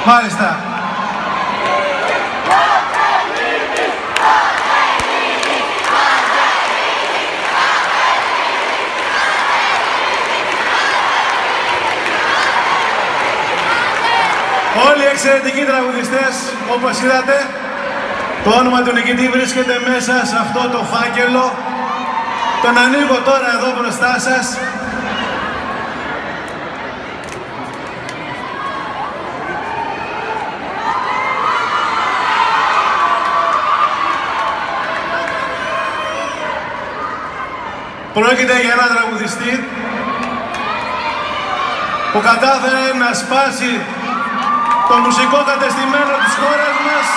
Μάλιστα. Όλοι οι εξαιρετικοί τραγουδιστές, όπως είδατε, το όνομα του νικητή βρίσκεται μέσα σε αυτό το φάκελο. Τον ανοίγω τώρα εδώ μπροστά σας. Πρόκειται για έναν τραγουδιστή που κατάφερε να σπάσει το μουσικό κατεστημένο της χώρας μας,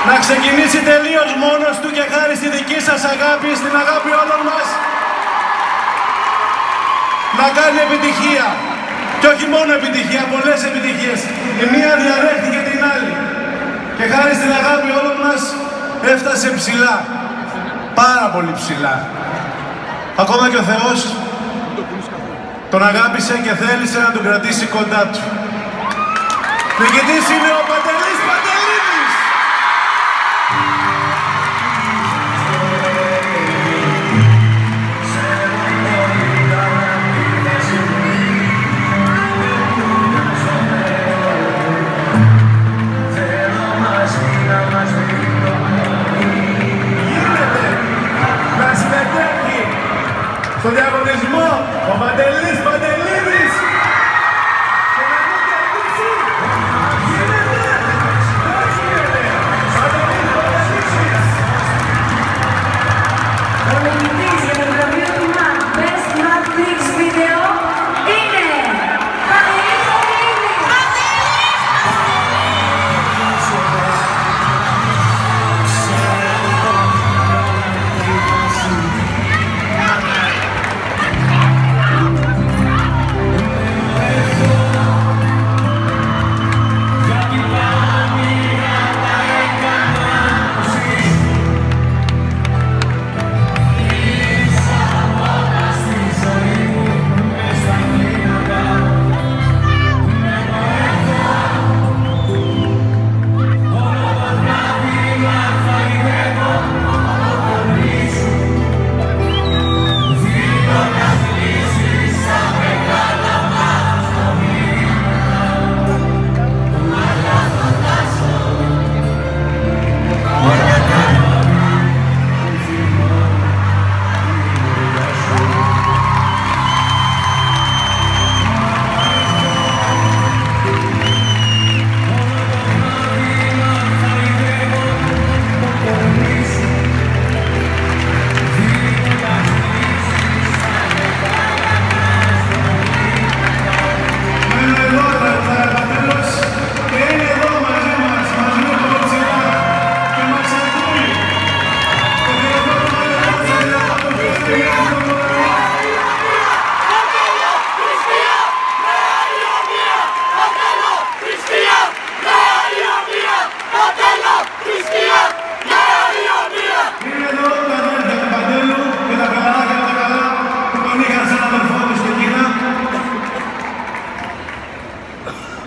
να ξεκινήσει τελείως μόνος του και χάρη στη δική σας αγάπη, στην αγάπη όλων μας, να κάνει επιτυχία. Και όχι μόνο επιτυχία, πολλές επιτυχίες. Η μία διαρρέχθηκε την άλλη. Και χάρη στην αγάπη όλων μας έφτασε ψηλά. Πάρα πολύ ψηλά. Ακόμα και ο Θεός τον αγάπησε και θέλησε να τον κρατήσει κοντά του. Νικητής είναι ο Παντελής Παντελίδης! Γίνεται να συμμετέχει στο διαγωνισμό ο Παντελής Παντελίδης και να μην κερδίσει. Γίνεται! Δεν γίνεται! Παντελής Παντελίδης! Ο νικητής για το βραβείο του ΜΑΤ Best Matrix Video είναι Παντελής Παντελίδης!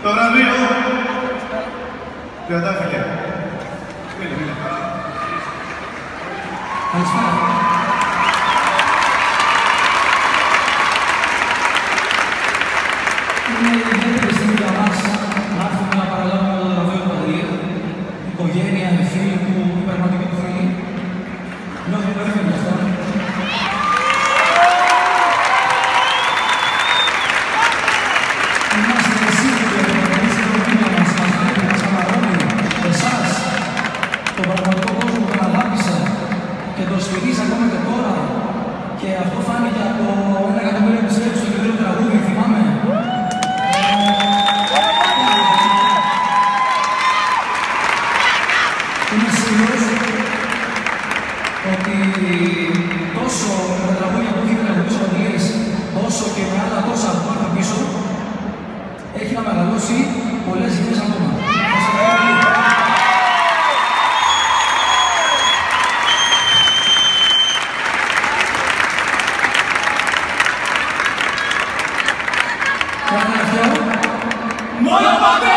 Το βραβείο κρατάθηκε. Καλησπέρα. Είναι ιδιαίτερη στιγμή για μας να έρθουμε να παραλάβουμε το βραβείο του Παντελή. Η οικογένεια, οι φίλοι του, οι πραγματικοί του φίλοι. Νιώθω περήφανοι γι' αυτό. Είμαστε σίγουροι ότι ο Παντελής είναι ο φίλος μας, μας βλέπει, μας αναγνωρίζει, εσάς Μόνο πατέρα!